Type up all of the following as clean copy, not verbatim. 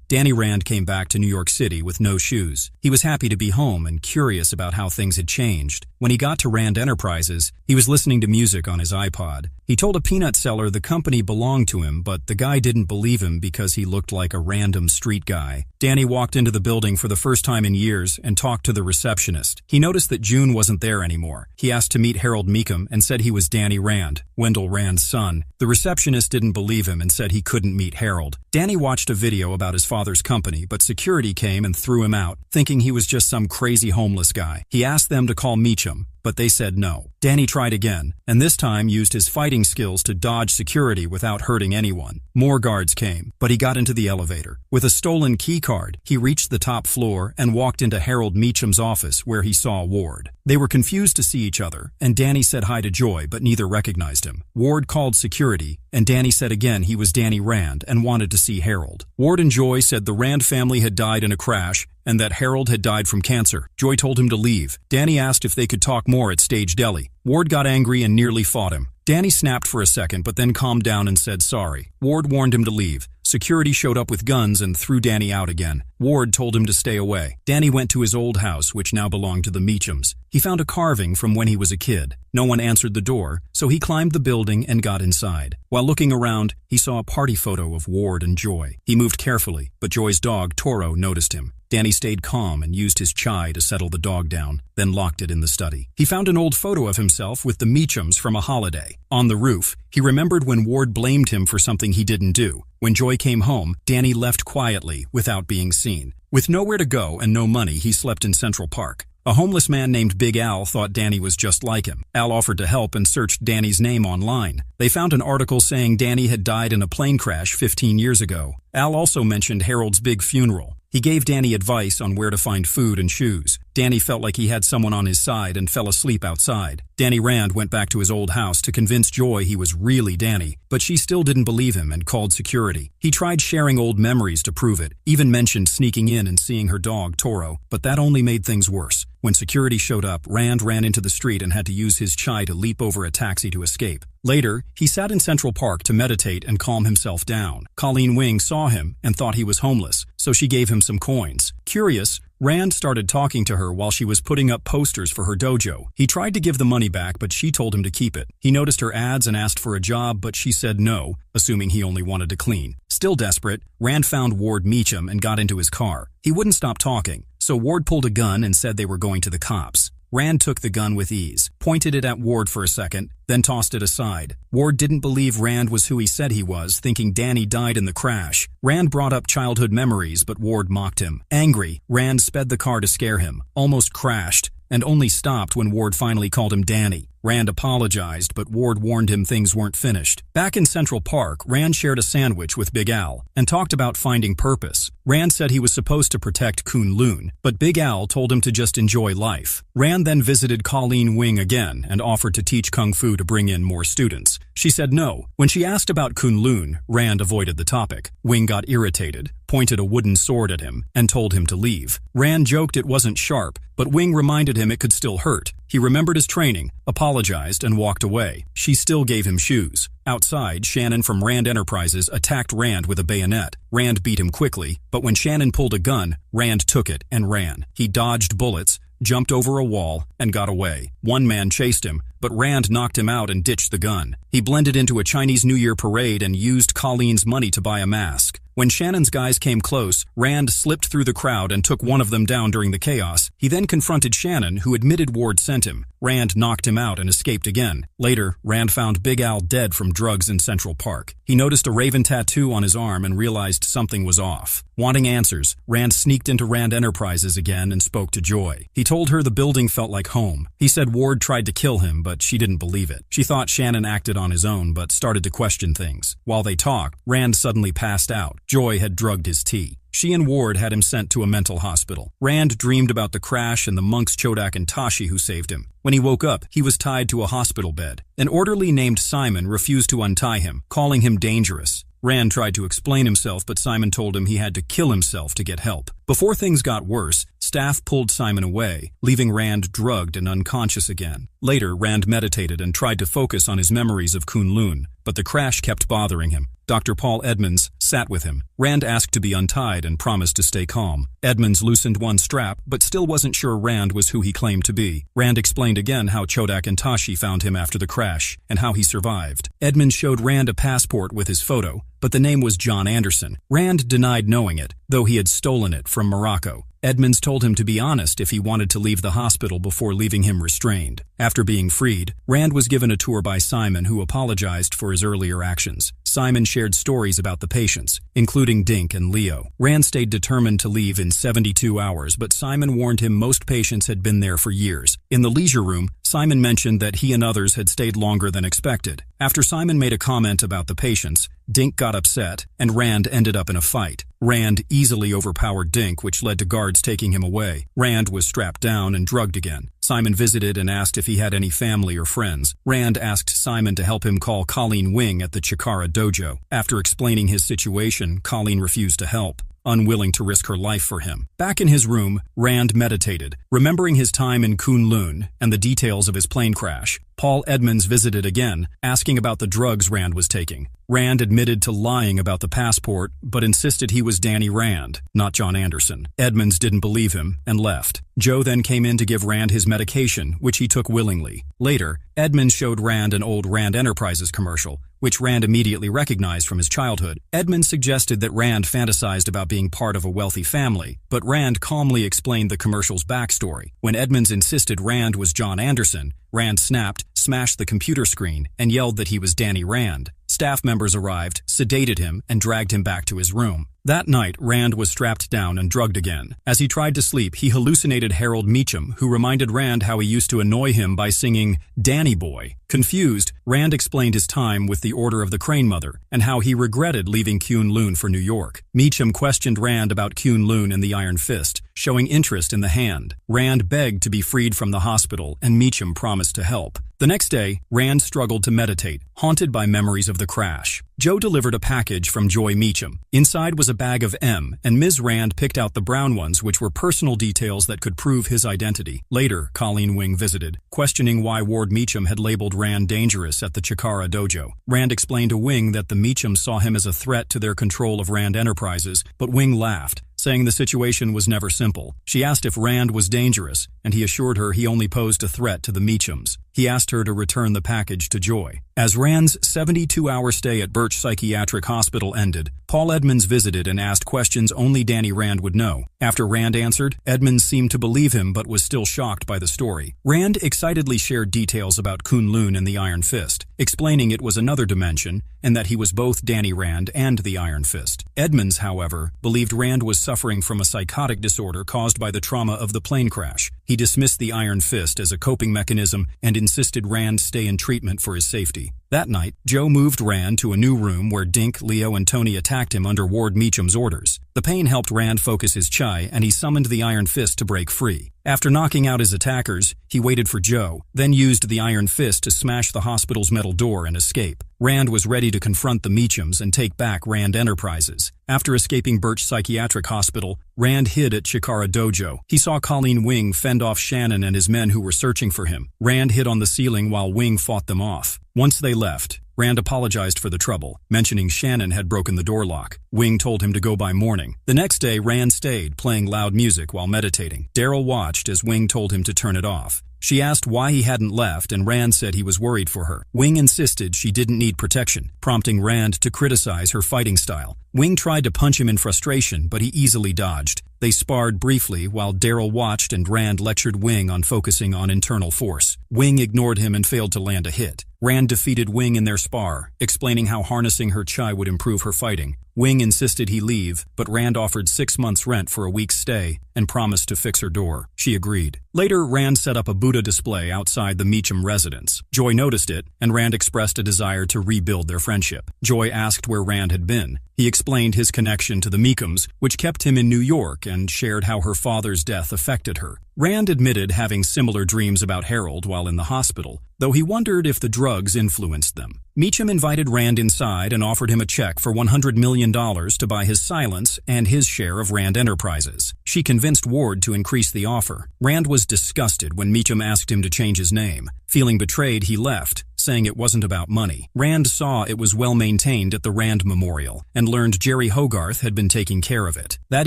Danny Rand came back to New York City with no shoes. He was happy to be home and curious about how things had changed. When he got to Rand Enterprises, he was listening to music on his iPod. He told a peanut seller the company belonged to him, but the guy didn't believe him because he looked like a random street guy. Danny walked into the building for the first time in years and talked to the receptionist. He noticed that June wasn't there anymore. He asked to meet Harold Meekum and said he was Danny Rand, Wendell Rand's son. The receptionist didn't believe him and said he couldn't meet Harold. Danny watched a video about his father's company, but security came and threw him out, thinking he was just some crazy homeless guy. He asked them to call Meekum, but they said no. Danny tried again, and this time used his fighting skills to dodge security without hurting anyone. More guards came, but he got into the elevator. With a stolen key card, he reached the top floor and walked into Harold Meecham's office where he saw Ward. They were confused to see each other, and Danny said hi to Joy, but neither recognized him. Ward called security, and Danny said again he was Danny Rand and wanted to see Harold. Ward and Joy said the Rand family had died in a crash and that Harold had died from cancer. Joy told him to leave. Danny asked if they could talk more at Stage Deli. Ward got angry and nearly fought him. Danny snapped for a second but then calmed down and said sorry. Ward warned him to leave. Security showed up with guns and threw Danny out again. Ward told him to stay away. Danny went to his old house, which now belonged to the Meechams. He found a carving from when he was a kid. No one answered the door, so he climbed the building and got inside. While looking around, he saw a party photo of Ward and Joy. He moved carefully, but Joy's dog, Toro, noticed him. Danny stayed calm and used his chai to settle the dog down, then locked it in the study. He found an old photo of himself with the Meechams from a holiday. On the roof, he remembered when Ward blamed him for something he didn't do. When Joy came home, Danny left quietly without being seen. With nowhere to go and no money, he slept in Central Park. A homeless man named Big Al thought Danny was just like him. Al offered to help and searched Danny's name online. They found an article saying Danny had died in a plane crash 15 years ago. Al also mentioned Harold's big funeral. He gave Danny advice on where to find food and shoes. Danny felt like he had someone on his side and fell asleep outside. Danny Rand went back to his old house to convince Joy he was really Danny, but she still didn't believe him and called security. He tried sharing old memories to prove it, even mentioned sneaking in and seeing her dog, Toro, but that only made things worse. When security showed up, Rand ran into the street and had to use his chai to leap over a taxi to escape. Later, he sat in Central Park to meditate and calm himself down. Colleen Wing saw him and thought he was homeless, so she gave him some coins. Curious, Rand started talking to her while she was putting up posters for her dojo. He tried to give the money back, but she told him to keep it. He noticed her ads and asked for a job, but she said no, assuming he only wanted to clean. Still desperate, Rand found Ward Meecham and got into his car. He wouldn't stop talking, so Ward pulled a gun and said they were going to the cops. Rand took the gun with ease, pointed it at Ward for a second, then tossed it aside. Ward didn't believe Rand was who he said he was, thinking Danny died in the crash. Rand brought up childhood memories, but Ward mocked him. Angry, Rand sped the car to scare him, almost crashed, and only stopped when Ward finally called him Danny. Rand apologized, but Ward warned him things weren't finished. Back in Central Park, Rand shared a sandwich with Big Al and talked about finding purpose. Rand said he was supposed to protect Kunlun, but Big Al told him to just enjoy life. Rand then visited Colleen Wing again and offered to teach Kung Fu to bring in more students. She said no. When she asked about Kunlun, Rand avoided the topic. Wing got irritated, pointed a wooden sword at him, and told him to leave. Rand joked it wasn't sharp, but Wing reminded him it could still hurt. He remembered his training, apologized, and walked away. She still gave him shoes. Outside, Shannon from Rand Enterprises attacked Rand with a bayonet. Rand beat him quickly, but when Shannon pulled a gun, Rand took it and ran. He dodged bullets, jumped over a wall, and got away. One man chased him, but Rand knocked him out and ditched the gun. He blended into a Chinese New Year parade and used Colleen's money to buy a mask. When Shannon's guys came close, Rand slipped through the crowd and took one of them down during the chaos. He then confronted Shannon, who admitted Ward sent him. Rand knocked him out and escaped again. Later, Rand found Big Al dead from drugs in Central Park. He noticed a raven tattoo on his arm and realized something was off. Wanting answers, Rand sneaked into Rand Enterprises again and spoke to Joy. He told her the building felt like home. He said Ward tried to kill him, but she didn't believe it. She thought Shannon acted on his own, but started to question things. While they talked, Rand suddenly passed out. Joy had drugged his tea. She and Ward had him sent to a mental hospital. Rand dreamed about the crash and the monks Chodak and Tashi who saved him. When he woke up, he was tied to a hospital bed. An orderly named Simon refused to untie him, calling him dangerous. Rand tried to explain himself, but Simon told him he had to kill himself to get help. Before things got worse, staff pulled Simon away, leaving Rand drugged and unconscious again. Later, Rand meditated and tried to focus on his memories of Kunlun, but the crash kept bothering him. Dr. Paul Edmonds sat with him. Rand asked to be untied and promised to stay calm. Edmonds loosened one strap, but still wasn't sure Rand was who he claimed to be. Rand explained again how Chodak and Tashi found him after the crash, and how he survived. Edmonds showed Rand a passport with his photo, but the name was John Anderson. Rand denied knowing it, though he had stolen it from Morocco. Edmonds told him to be honest if he wanted to leave the hospital before leaving him restrained. After being freed, Rand was given a tour by Simon, who apologized for his earlier actions. Simon shared stories about the patients, including Dink and Leo. Rand stayed determined to leave in 72 hours, but Simon warned him most patients had been there for years. In the leisure room, Simon mentioned that he and others had stayed longer than expected. After Simon made a comment about the patients, Dink got upset, and Rand ended up in a fight. Rand easily overpowered Dink, which led to guards taking him away. Rand was strapped down and drugged again. Simon visited and asked if he had any family or friends. Rand asked Simon to help him call Colleen Wing at the Chikara dojo. After explaining his situation, Colleen refused to help, unwilling to risk her life for him. Back in his room, Rand meditated, remembering his time in Kunlun and the details of his plane crash. Paul Edmonds visited again, asking about the drugs Rand was taking. Rand admitted to lying about the passport, but insisted he was Danny Rand, not John Anderson. Edmonds didn't believe him and left. Joe then came in to give Rand his medication, which he took willingly. Later, Edmonds showed Rand an old Rand Enterprises commercial, which Rand immediately recognized from his childhood. Edmonds suggested that Rand fantasized about being part of a wealthy family, but Rand calmly explained the commercial's backstory. When Edmonds insisted Rand was John Anderson, Rand snapped, smashed the computer screen, and yelled that he was Danny Rand. Staff members arrived, sedated him, and dragged him back to his room. That night, Rand was strapped down and drugged again. As he tried to sleep, he hallucinated Harold Meacham, who reminded Rand how he used to annoy him by singing Danny Boy. Confused, Rand explained his time with the Order of the Crane Mother and how he regretted leaving Kunlun for New York. Meacham questioned Rand about Kunlun and the Iron Fist, showing interest in the hand. Rand begged to be freed from the hospital, and Meacham promised to help. The next day, Rand struggled to meditate, haunted by memories of the crash. Joe delivered a package from Joy Meacham. Inside was a bag of M, and Ms. Rand picked out the brown ones, which were personal details that could prove his identity. Later, Colleen Wing visited, questioning why Ward Meacham had labeled Rand dangerous at the Chikara dojo. Rand explained to Wing that the Meachams saw him as a threat to their control of Rand Enterprises, but Wing laughed, saying the situation was never simple. She asked if Rand was dangerous, and he assured her he only posed a threat to the Meachams. He asked her to return the package to Joy. As Rand's 72-hour stay at Birch Psychiatric Hospital ended, Paul Edmonds visited and asked questions only Danny Rand would know. After Rand answered, Edmonds seemed to believe him but was still shocked by the story. Rand excitedly shared details about Kunlun and the Iron Fist, explaining it was another dimension and that he was both Danny Rand and the Iron Fist. Edmonds, however, believed Rand was suffering from a psychotic disorder caused by the trauma of the plane crash. He dismissed the Iron Fist as a coping mechanism and insisted Rand stay in treatment for his safety. That night, Joe moved Rand to a new room where Dink, Leo, and Tony attacked him under Ward Meacham's orders. The pain helped Rand focus his chai, and he summoned the Iron Fist to break free. After knocking out his attackers, he waited for Joe, then used the Iron Fist to smash the hospital's metal door and escape. Rand was ready to confront the Meachams and take back Rand Enterprises. After escaping Birch Psychiatric Hospital, Rand hid at Chikara Dojo. He saw Colleen Wing fend off Shannon and his men who were searching for him. Rand hid on the ceiling while Wing fought them off. Once they left, Rand apologized for the trouble, mentioning Shannon had broken the door lock. Wing told him to go by morning. The next day, Rand stayed, playing loud music while meditating. Daryl watched as Wing told him to turn it off. She asked why he hadn't left, and Rand said he was worried for her. Wing insisted she didn't need protection, prompting Rand to criticize her fighting style. Wing tried to punch him in frustration, but he easily dodged. They sparred briefly while Daryl watched, and Rand lectured Wing on focusing on internal force. Wing ignored him and failed to land a hit. Rand defeated Wing in their spar, explaining how harnessing her chai would improve her fighting. Wing insisted he leave, but Rand offered 6 months' rent for a week's stay and promised to fix her door. She agreed. Later, Rand set up a Buddha display outside the Meacham residence. Joy noticed it, and Rand expressed a desire to rebuild their friendship. Joy asked where Rand had been. He explained his connection to the Meachams, which kept him in New York, and shared how her father's death affected her. Rand admitted having similar dreams about Harold while in the hospital, though he wondered if the drugs influenced them. Meacham invited Rand inside and offered him a check for $100 million to buy his silence and his share of Rand Enterprises. She convinced Ward to increase the offer. Rand was disgusted when Meacham asked him to change his name. Feeling betrayed, he left, saying it wasn't about money. Rand saw it was well maintained at the Rand Memorial and learned Jerry Hogarth had been taking care of it. That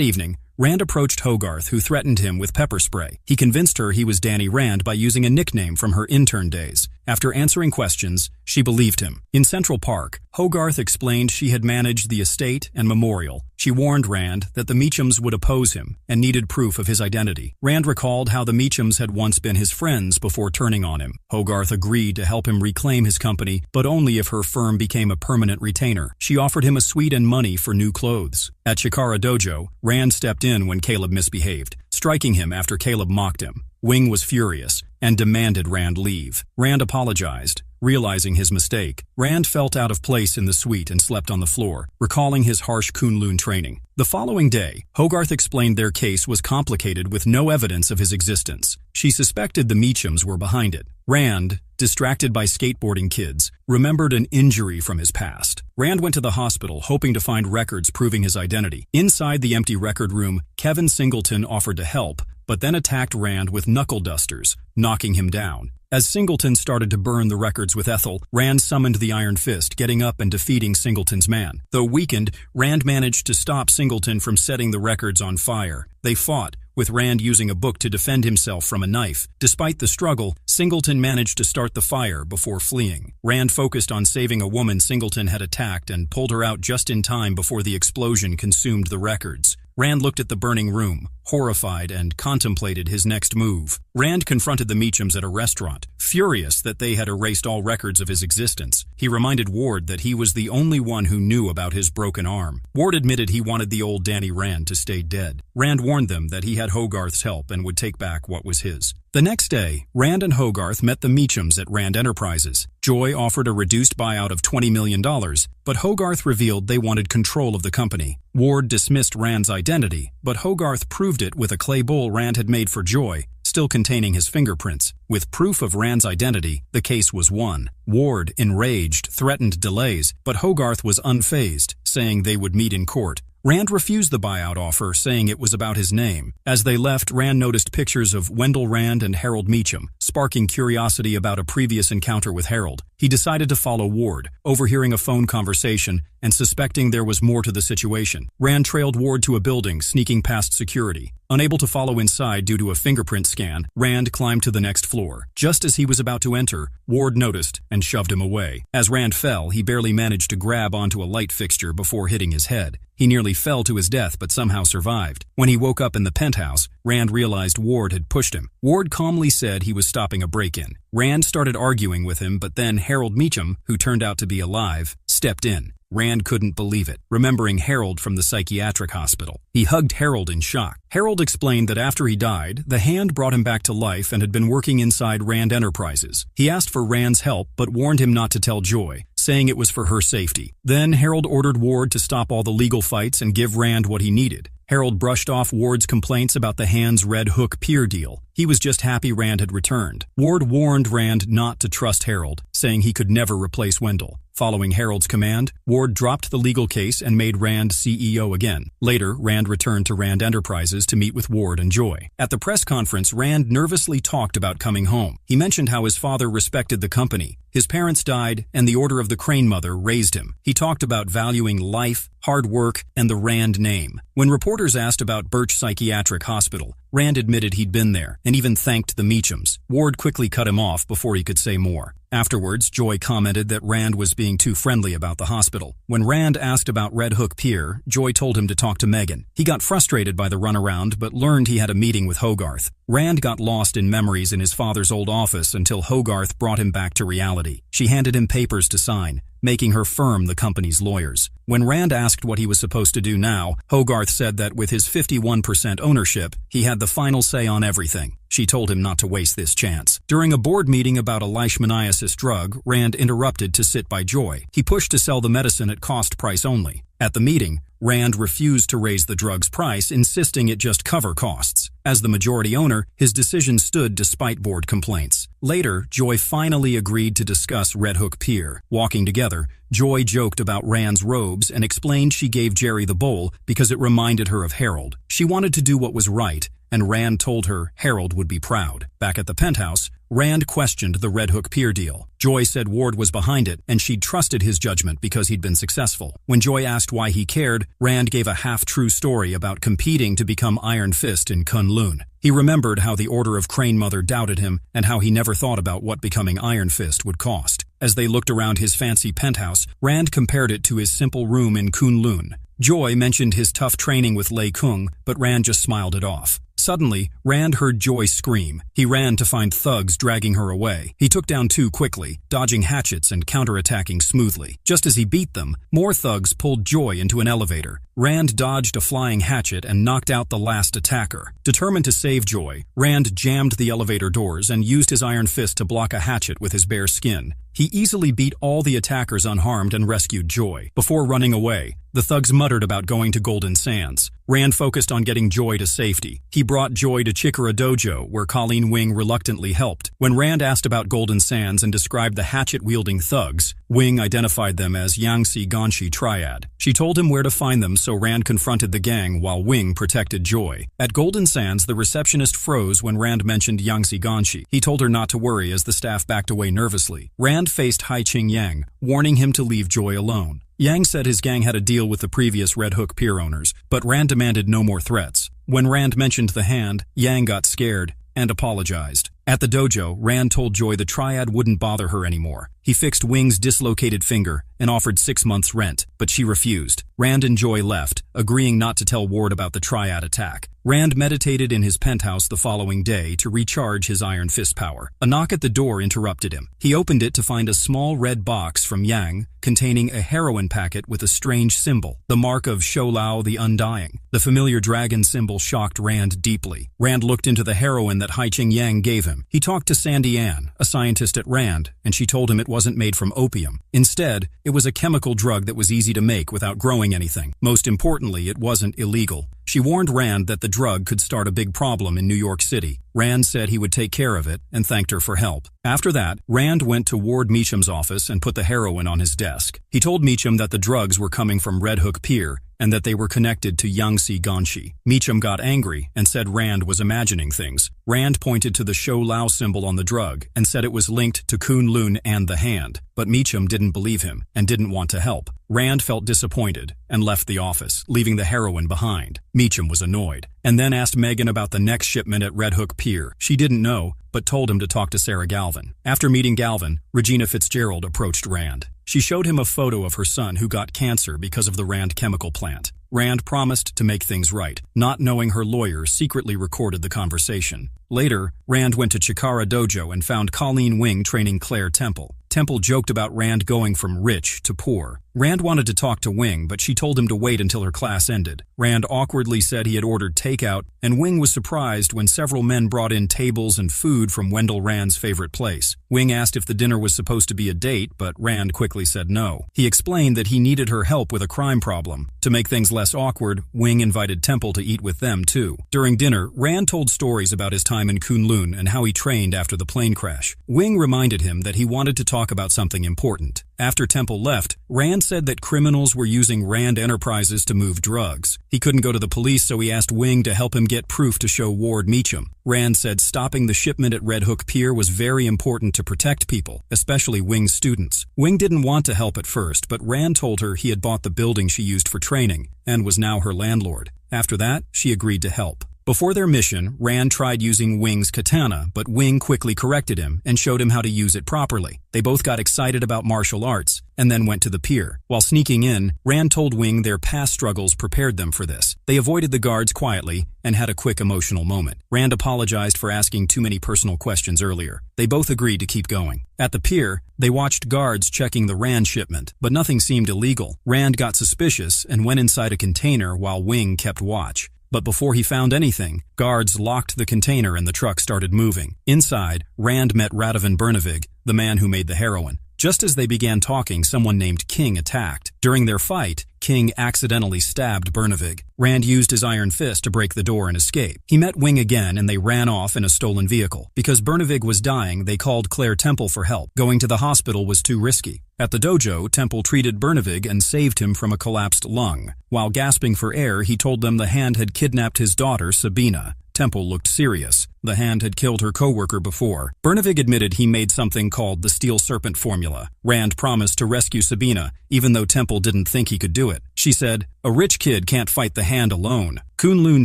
evening, Rand approached Hogarth, who threatened him with pepper spray. He convinced her he was Danny Rand by using a nickname from her intern days. After answering questions, she believed him. In Central Park, Hogarth explained she had managed the estate and memorial. She warned Rand that the Meachams would oppose him and needed proof of his identity. Rand recalled how the Meachams had once been his friends before turning on him. Hogarth agreed to help him reclaim his company, but only if her firm became a permanent retainer. She offered him a suite and money for new clothes. At Chikara Dojo, Rand stepped in when Caleb misbehaved, striking him after Caleb mocked him. Wing was furious and demanded Rand leave. Rand apologized, realizing his mistake. Rand felt out of place in the suite and slept on the floor, recalling his harsh Kunlun training. The following day, Hogarth explained their case was complicated with no evidence of his existence. She suspected the Meachams were behind it. Rand, distracted by skateboarding kids, remembered an injury from his past. Rand went to the hospital, hoping to find records proving his identity. Inside the empty record room, Kevin Singleton offered to help, but then attacked Rand with knuckle dusters, knocking him down. As Singleton started to burn the records with Ethel, Rand summoned the Iron Fist, getting up and defeating Singleton's man. Though weakened, Rand managed to stop Singleton from setting the records on fire. They fought, with Rand using a book to defend himself from a knife. Despite the struggle, Singleton managed to start the fire before fleeing. Rand focused on saving a woman Singleton had attacked and pulled her out just in time before the explosion consumed the records. Rand looked at the burning room, horrified, and contemplated his next move. Rand confronted the Meachams at a restaurant, furious that they had erased all records of his existence. He reminded Ward that he was the only one who knew about his broken arm. Ward admitted he wanted the old Danny Rand to stay dead. Rand warned them that he had Hogarth's help and would take back what was his. The next day, Rand and Hogarth met the Meachams at Rand Enterprises. Joy offered a reduced buyout of $20 million, but Hogarth revealed they wanted control of the company. Ward dismissed Rand's identity, but Hogarth proved it with a clay bowl Rand had made for Joy, still containing his fingerprints. With proof of Rand's identity, the case was won. Ward, enraged, threatened delays, but Hogarth was unfazed, saying they would meet in court. Rand refused the buyout offer, saying it was about his name. As they left, Rand noticed pictures of Wendell Rand and Harold Meacham, sparking curiosity about a previous encounter with Harold. He decided to follow Ward, overhearing a phone conversation and suspecting there was more to the situation. Rand trailed Ward to a building, sneaking past security. Unable to follow inside due to a fingerprint scan, Rand climbed to the next floor. Just as he was about to enter, Ward noticed and shoved him away. As Rand fell, he barely managed to grab onto a light fixture before hitting his head. He nearly fell to his death but somehow survived. When he woke up in the penthouse, Rand realized Ward had pushed him. Ward calmly said he was stopping a break-in. Rand started arguing with him, but then Harold Meacham, who turned out to be alive, stepped in. Rand couldn't believe it, remembering Harold from the psychiatric hospital. He hugged Harold in shock. Harold explained that after he died, the hand brought him back to life and had been working inside Rand Enterprises. He asked for Rand's help, but warned him not to tell Joy, saying it was for her safety. Then Harold ordered Ward to stop all the legal fights and give Rand what he needed. Harold brushed off Ward's complaints about the hand's Red Hook Pier deal. He was just happy Rand had returned. Ward warned Rand not to trust Harold, saying he could never replace Wendell. Following Harold's command, Ward dropped the legal case and made Rand CEO again. Later, Rand returned to Rand Enterprises to meet with Ward and Joy. At the press conference, Rand nervously talked about coming home. He mentioned how his father respected the company. His parents died, and the Order of the Crane Mother raised him. He talked about valuing life, hard work, and the Rand name. When reporters asked about Birch Psychiatric Hospital, Rand admitted he'd been there, and even thanked the Meachams. Ward quickly cut him off before he could say more. Afterwards, Joy commented that Rand was being too friendly about the hospital. When Rand asked about Red Hook Pier, Joy told him to talk to Megan. He got frustrated by the runaround, but learned he had a meeting with Hogarth. Rand got lost in memories in his father's old office until Hogarth brought him back to reality. She handed him papers to sign, making her firm the company's lawyers. When Rand asked what he was supposed to do now, Hogarth said that with his 51% ownership, he had the final say on everything. She told him not to waste this chance. During a board meeting about a leishmaniasis drug, Rand interrupted to sit by Joy. He pushed to sell the medicine at cost price only. At the meeting, Rand refused to raise the drug's price, insisting it just cover costs. As the majority owner, his decision stood despite board complaints. Later, Joy finally agreed to discuss Red Hook Pier. Walking together, Joy joked about Rand's robes and explained she gave Jerry the bowl because it reminded her of Harold. She wanted to do what was right, and Rand told her Harold would be proud. Back at the penthouse, Rand questioned the Red Hook Pier deal. Joy said Ward was behind it, and she'd trusted his judgment because he'd been successful. When Joy asked why he cared, Rand gave a half-true story about competing to become Iron Fist in Kunlun. He remembered how the Order of Crane Mother doubted him and how he never thought about what becoming Iron Fist would cost. As they looked around his fancy penthouse, Rand compared it to his simple room in Kunlun. Joy mentioned his tough training with Lei Kung, but Rand just smiled it off. Suddenly, Rand heard Joy scream. He ran to find thugs dragging her away. He took down two quickly, dodging hatchets and counterattacking smoothly. Just as he beat them, more thugs pulled Joy into an elevator. Rand dodged a flying hatchet and knocked out the last attacker. Determined to save Joy, Rand jammed the elevator doors and used his iron fist to block a hatchet with his bare skin. He easily beat all the attackers unharmed and rescued Joy. Before running away, the thugs muttered about going to Golden Sands. Rand focused on getting Joy to safety. He brought Joy to Chikara Dojo, where Colleen Wing reluctantly helped. When Rand asked about Golden Sands and described the hatchet-wielding thugs, Wing identified them as Yangtze Ganshi Triad. She told him where to find them, so Rand confronted the gang while Wing protected Joy. At Golden Sands, the receptionist froze when Rand mentioned Yangtze Ganshi. He told her not to worry as the staff backed away nervously. Rand faced Hai-Ching Yang, warning him to leave Joy alone. Yang said his gang had a deal with the previous Red Hook Pier owners, but Rand demanded no more threats. When Rand mentioned the hand, Yang got scared and apologized. At the dojo, Rand told Joy the Triad wouldn't bother her anymore. He fixed Wing's dislocated finger and offered 6 months' rent, but she refused. Rand and Joy left, agreeing not to tell Ward about the Triad attack. Rand meditated in his penthouse the following day to recharge his iron fist power. A knock at the door interrupted him. He opened it to find a small red box from Yang containing a heroin packet with a strange symbol, the mark of Shoulao the Undying. The familiar dragon symbol shocked Rand deeply. Rand looked into the heroin that Hai-Ching Yang gave him. He talked to Sandy Ann, a scientist at Rand, and she told him it wasn't made from opium. Instead, it was a chemical drug that was easy to make without growing anything. Most importantly, it wasn't illegal. She warned Rand that the drug could start a big problem in New York City. Rand said he would take care of it and thanked her for help. After that, Rand went to Ward Meacham's office and put the heroin on his desk. He told Meacham that the drugs were coming from Red Hook Pier and that they were connected to Yangtze Ganshi. Meacham got angry and said Rand was imagining things. Rand pointed to the Shoulao symbol on the drug and said it was linked to Kunlun and the hand, but Meacham didn't believe him and didn't want to help. Rand felt disappointed and left the office, leaving the heroin behind. Meacham was annoyed, and then asked Megan about the next shipment at Red Hook Pier. She didn't know, but told him to talk to Sarah Galvin. After meeting Galvin, Regina Fitzgerald approached Rand. She showed him a photo of her son who got cancer because of the Rand chemical plant. Rand promised to make things right, not knowing her lawyer secretly recorded the conversation. Later, Rand went to Chikara Dojo and found Colleen Wing training Claire Temple. Temple joked about Rand going from rich to poor. Rand wanted to talk to Wing, but she told him to wait until her class ended. Rand awkwardly said he had ordered takeout, and Wing was surprised when several men brought in tables and food from Wendell Rand's favorite place. Wing asked if the dinner was supposed to be a date, but Rand quickly said no. He explained that he needed her help with a crime problem. To make things less awkward, Wing invited Temple to eat with them too. During dinner, Rand told stories about his time in Kunlun and how he trained after the plane crash. Wing reminded him that he wanted to talk about something important. After Temple left, Rand said that criminals were using Rand Enterprises to move drugs. He couldn't go to the police, so he asked Wing to help him get proof to show Ward Meacham. Rand said stopping the shipment at Red Hook Pier was very important to protect people, especially Wing's students. Wing didn't want to help at first, but Rand told her he had bought the building she used for training and was now her landlord. After that, she agreed to help. Before their mission, Rand tried using Wing's katana, but Wing quickly corrected him and showed him how to use it properly. They both got excited about martial arts and then went to the pier. While sneaking in, Rand told Wing their past struggles prepared them for this. They avoided the guards quietly and had a quick emotional moment. Rand apologized for asking too many personal questions earlier. They both agreed to keep going. At the pier, they watched guards checking the Rand shipment, but nothing seemed illegal. Rand got suspicious and went inside a container while Wing kept watch. But before he found anything, guards locked the container and the truck started moving. Inside, Rand met Radovan Bernavig, the man who made the heroin. Just as they began talking, someone named King attacked. During their fight, King accidentally stabbed Bernavig. Rand used his iron fist to break the door and escape. He met Wing again and they ran off in a stolen vehicle. Because Bernavig was dying, they called Claire Temple for help. Going to the hospital was too risky. At the dojo, Temple treated Bernavig and saved him from a collapsed lung. While gasping for air, he told them the Hand had kidnapped his daughter, Sabina. Temple looked serious. The Hand had killed her co-worker before. Bernavig admitted he made something called the Steel Serpent Formula. Rand promised to rescue Sabina, even though Temple didn't think he could do it. She said, "A rich kid can't fight the Hand alone. Kunlun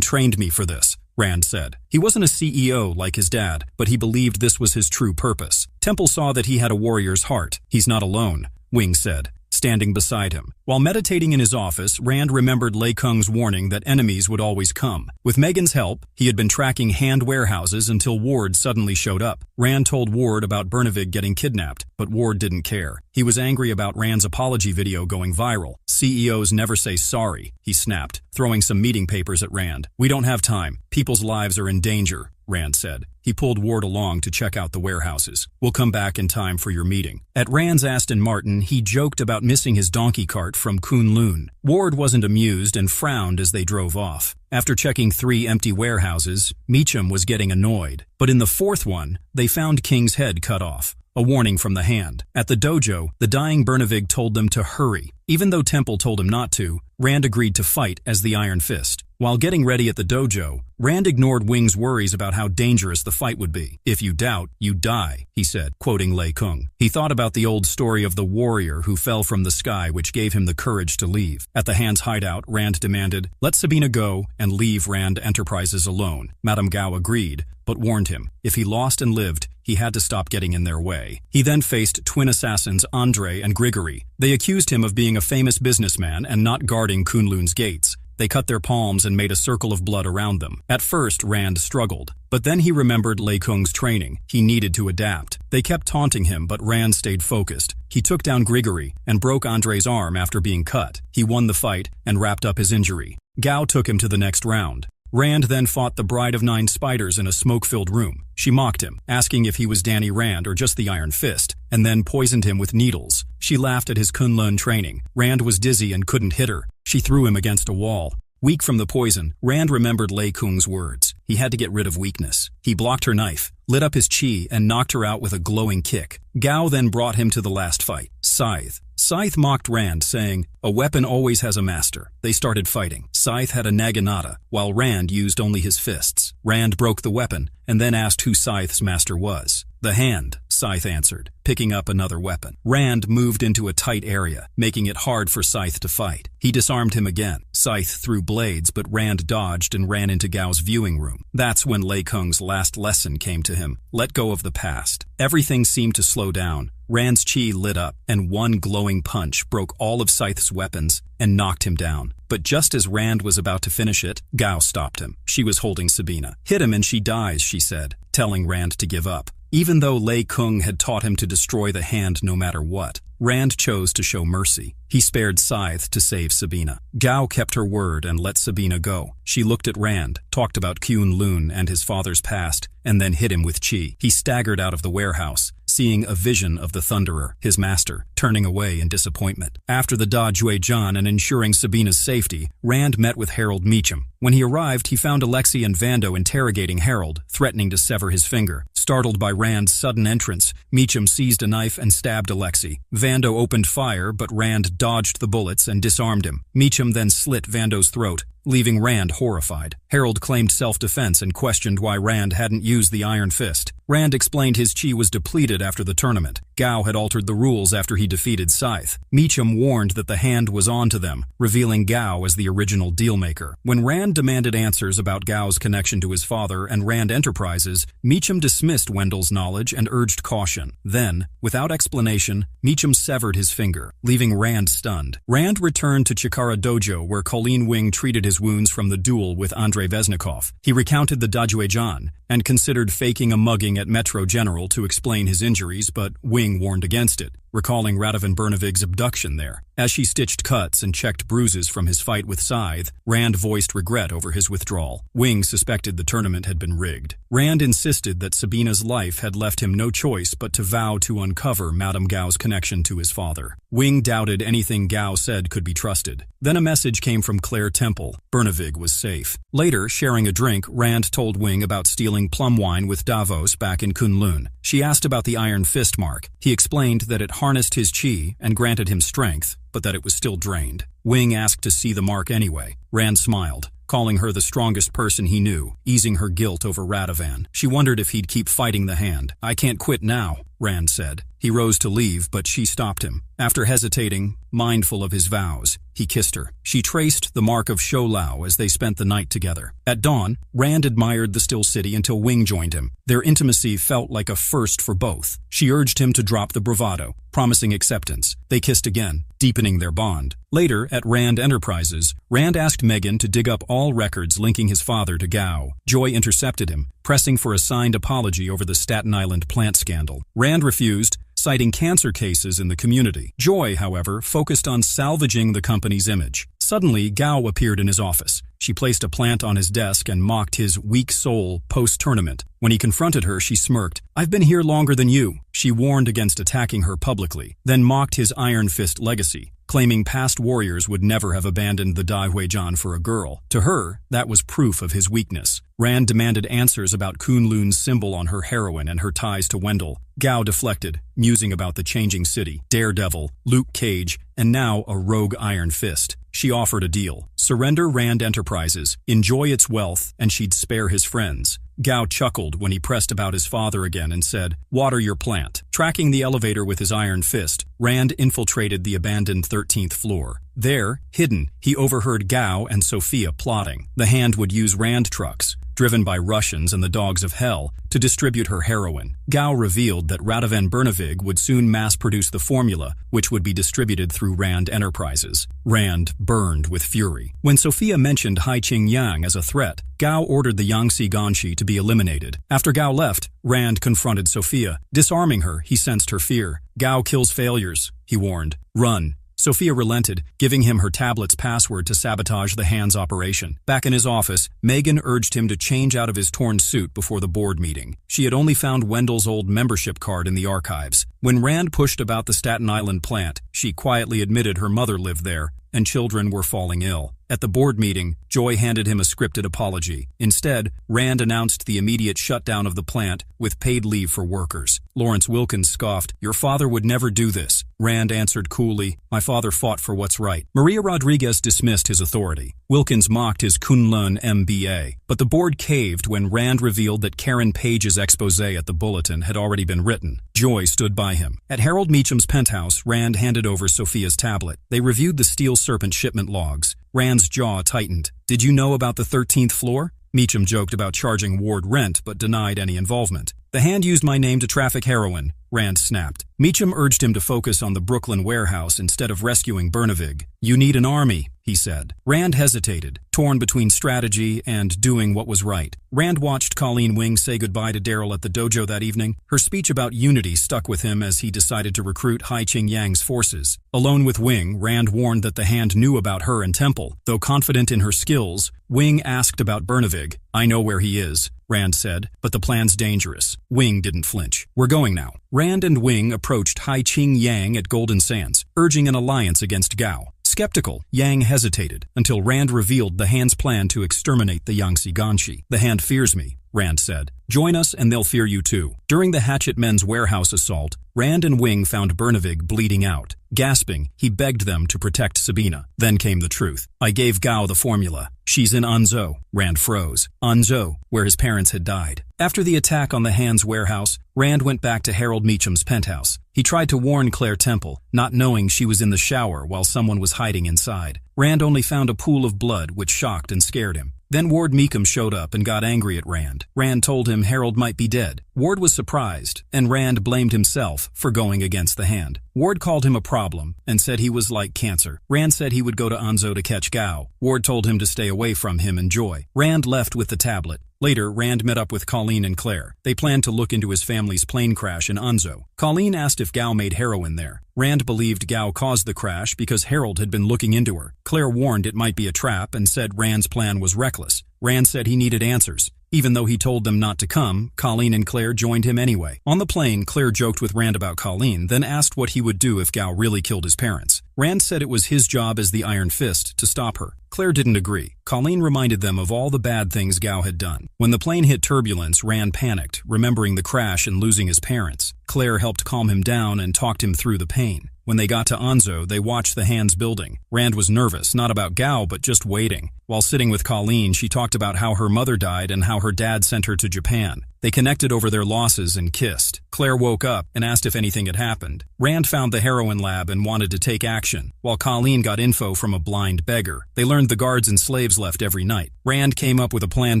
trained me for this," Rand said. He wasn't a CEO like his dad, but he believed this was his true purpose. Temple saw that he had a warrior's heart. "He's not alone," Wing said, standing beside him. While meditating in his office, Rand remembered Lei Kung's warning that enemies would always come. With Megan's help, he had been tracking Hand warehouses until Ward suddenly showed up. Rand told Ward about Bernavig getting kidnapped, but Ward didn't care. He was angry about Rand's apology video going viral. "CEOs never say sorry," he snapped, throwing some meeting papers at Rand. "We don't have time. People's lives are in danger," Rand said. He pulled Ward along to check out the warehouses. "We'll come back in time for your meeting." At Rand's Aston Martin, he joked about missing his donkey cart from Kunlun. Ward wasn't amused and frowned as they drove off. After checking 3 empty warehouses, Meacham was getting annoyed. But in the 4th one, they found King's head cut off. A warning from the Hand. At the dojo, the dying Bernavig told them to hurry. Even though Temple told him not to, Rand agreed to fight as the Iron Fist. While getting ready at the dojo, Rand ignored Wing's worries about how dangerous the fight would be. "If you doubt, you die," he said, quoting Lei Kung. He thought about the old story of the warrior who fell from the sky, which gave him the courage to leave. At the Hand's hideout, Rand demanded, "Let Sabina go and leave Rand Enterprises alone." Madame Gao agreed, but warned him, if he lost and lived, he had to stop getting in their way. He then faced twin assassins Andre and Grigory. They accused him of being a famous businessman and not guarding Kunlun's gates. They cut their palms and made a circle of blood around them. At first, Rand struggled, but then he remembered Lei Kung's training. He needed to adapt. They kept taunting him, but Rand stayed focused. He took down Grigory and broke Andre's arm after being cut. He won the fight and wrapped up his injury. Gao took him to the next round. Rand then fought the Bride of 9 Spiders in a smoke-filled room. She mocked him, asking if he was Danny Rand or just the Iron Fist, and then poisoned him with needles. She laughed at his Kunlun training. Rand was dizzy and couldn't hit her. She threw him against a wall. Weak from the poison, Rand remembered Lei Kung's words. He had to get rid of weakness. He blocked her knife, lit up his chi, and knocked her out with a glowing kick. Gao then brought him to the last fight, Scythe. Scythe mocked Rand, saying, "A weapon always has a master." They started fighting. Scythe had a naginata, while Rand used only his fists. Rand broke the weapon, and then asked who Scythe's master was. "The Hand," Scythe answered, picking up another weapon. Rand moved into a tight area, making it hard for Scythe to fight. He disarmed him again. Scythe threw blades, but Rand dodged and ran into Gao's viewing room. That's when Lei Kung's last lesson came to him. Let go of the past. Everything seemed to slow down. Rand's chi lit up, and one glowing punch broke all of Scythe's weapons and knocked him down. But just as Rand was about to finish it, Gao stopped him. She was holding Sabina. "Hit him and she dies," she said, telling Rand to give up. Even though Lei Kung had taught him to destroy the Hand no matter what, Rand chose to show mercy. He spared Scythe to save Sabina. Gao kept her word and let Sabina go. She looked at Rand, talked about Kunlun and his father's past, and then hit him with chi. He staggered out of the warehouse, seeing a vision of the Thunderer, his master, turning away in disappointment. After the Da Jue John and ensuring Sabina's safety, Rand met with Harold Meacham. When he arrived, he found Alexei and Vando interrogating Harold, threatening to sever his finger. Startled by Rand's sudden entrance, Meacham seized a knife and stabbed Alexei. Vando opened fire, but Rand dodged the bullets and disarmed him. Meacham then slit Vando's throat, leaving Rand horrified. Harold claimed self-defense and questioned why Rand hadn't used the Iron Fist. Rand explained his chi was depleted after the tournament. Gao had altered the rules after he defeated Scythe. Meacham warned that the Hand was on to them, revealing Gao as the original dealmaker. When Rand demanded answers about Gao's connection to his father and Rand Enterprises, Meacham dismissed Wendell's knowledge and urged caution. Then, without explanation, Meacham severed his finger, leaving Rand stunned. Rand returned to Chikara Dojo, where Colleen Wing treated his wounds from the duel with Andrei Vesnikov. He recounted the Dajue John and considered faking a mugging at Metro General to explain his injuries, but Wing warned against it. recalling Radovan Brnovig's abduction there. As she stitched cuts and checked bruises from his fight with Scythe, Rand voiced regret over his withdrawal. Wing suspected the tournament had been rigged. Rand insisted that Sabina's life had left him no choice but to vow to uncover Madame Gao's connection to his father. Wing doubted anything Gao said could be trusted. Then a message came from Claire Temple. Brnovig was safe. Later, sharing a drink, Rand told Wing about stealing plum wine with Davos back in Kunlun. She asked about the Iron Fist mark. He explained that it harnessed his chi and granted him strength, but that it was still drained. Wing asked to see the mark anyway. Rand smiled, calling her the strongest person he knew, easing her guilt over Radovan. She wondered if he'd keep fighting the hand. "I can't quit now," Rand said. He rose to leave, but she stopped him. After hesitating, mindful of his vows, he kissed her. She traced the mark of Sholau as they spent the night together. At dawn, Rand admired the still city until Wing joined him. Their intimacy felt like a first for both. She urged him to drop the bravado, promising acceptance. They kissed again, deepening their bond. Later, at Rand Enterprises, Rand asked Megan to dig up all records linking his father to Gao. Joy intercepted him, pressing for a signed apology over the Staten Island plant scandal. Rand refused, citing cancer cases in the community. Joy, however, focused on salvaging the company's image. Suddenly, Gao appeared in his office. She placed a plant on his desk and mocked his weak soul post-tournament. When he confronted her, she smirked. "I've been here longer than you." She warned against attacking her publicly, then mocked his Iron Fist legacy, claiming past warriors would never have abandoned the Dai Huijan for a girl. To her, that was proof of his weakness. Rand demanded answers about Kunlun's symbol on her heroine and her ties to Wendell. Gao deflected, musing about the changing city, Daredevil, Luke Cage, and now a rogue Iron Fist. She offered a deal. Surrender Rand Enterprises, enjoy its wealth, and she'd spare his friends. Gao chuckled when he pressed about his father again and said, "Water your plant." Tracking the elevator with his Iron Fist, Rand infiltrated the abandoned 13th floor. There, hidden, he overheard Gao and Sophia plotting. The Hand would use Rand trucks, driven by Russians and the Dogs of Hell, to distribute her heroin. Gao revealed that Radovan Brnovig would soon mass-produce the formula, which would be distributed through Rand Enterprises. Rand burned with fury. When Sophia mentioned Haiqing Yang as a threat, Gao ordered the Yangtze Ganshi to be eliminated. After Gao left, Rand confronted Sophia. Disarming her, he sensed her fear. "Gao kills failures," he warned. "Run." Sophia relented, giving him her tablet's password to sabotage the Hand's operation. Back in his office, Megan urged him to change out of his torn suit before the board meeting. She had only found Wendell's old membership card in the archives. When Rand pushed about the Staten Island plant, she quietly admitted her mother lived there, and children were falling ill. At the board meeting, Joy handed him a scripted apology. Instead, Rand announced the immediate shutdown of the plant with paid leave for workers. Lawrence Wilkins scoffed, "Your father would never do this." Rand answered coolly, "My father fought for what's right." Maria Rodriguez dismissed his authority. Wilkins mocked his Kunlun MBA. But the board caved when Rand revealed that Karen Page's expose at the Bulletin had already been written. Joy stood by him. At Harold Meacham's penthouse, Rand handed over Sophia's tablet. They reviewed the Steel Serpent shipment logs. Rand's jaw tightened. "Did you know about the 13th floor?" Meacham joked about charging Ward rent, but denied any involvement. "The Hand used my name to traffic heroin," Rand snapped. Meacham urged him to focus on the Brooklyn warehouse instead of rescuing Brnovig. "You need an army," he said. Rand hesitated, torn between strategy and doing what was right. Rand watched Colleen Wing say goodbye to Daryl at the dojo that evening. Her speech about unity stuck with him as he decided to recruit Haiqing Yang's forces. Alone with Wing, Rand warned that the Hand knew about her and Temple. Though confident in her skills, Wing asked about Brnovig. "I know where he is," Rand said, "but the plan's dangerous." Wing didn't flinch. "We're going now." Rand and Wing approached Haiqing Yang at Golden Sands, urging an alliance against Gao. Skeptical, Yang hesitated, until Rand revealed the Hand's plan to exterminate the Yangtze Ganshi. "The Hand fears me," Rand said. "Join us and they'll fear you too." During the Hatchet Men's warehouse assault, Rand and Wing found Brnovig bleeding out. Gasping, he begged them to protect Sabina. Then came the truth. "I gave Gao the formula. She's in Anzhou." Rand froze. Anzhou, where his parents had died. After the attack on the Hand's warehouse, Rand went back to Harold Meacham's penthouse. He tried to warn Claire Temple, not knowing she was in the shower while someone was hiding inside. Rand only found a pool of blood, which shocked and scared him. Then Ward Meacham showed up and got angry at Rand. Rand told him Harold might be dead. Ward was surprised, and Rand blamed himself for going against the Hand. Ward called him a problem and said he was like cancer. Rand said he would go to Anzhou to catch Gao. Ward told him to stay away from him and Joy. Rand left with the tablet. Later, Rand met up with Colleen and Claire. They planned to look into his family's plane crash in Anzhou. Colleen asked if Gao made heroin there. Rand believed Gao caused the crash because Harold had been looking into her. Claire warned it might be a trap and said Rand's plan was reckless. Rand said he needed answers. Even though he told them not to come, Colleen and Claire joined him anyway. On the plane, Claire joked with Rand about Colleen, then asked what he would do if Gao really killed his parents. Rand said it was his job as the Iron Fist to stop her. Claire didn't agree. Colleen reminded them of all the bad things Gao had done. When the plane hit turbulence, Rand panicked, remembering the crash and losing his parents. Claire helped calm him down and talked him through the pain. When they got to Anzhou, they watched the hands building. Rand was nervous, not about Gao, but just waiting. While sitting with Colleen, she talked about how her mother died and how her dad sent her to Japan. They connected over their losses and kissed. Claire woke up and asked if anything had happened. Rand found the heroin lab and wanted to take action, while Colleen got info from a blind beggar. They learned the guards and slaves left every night. Rand came up with a plan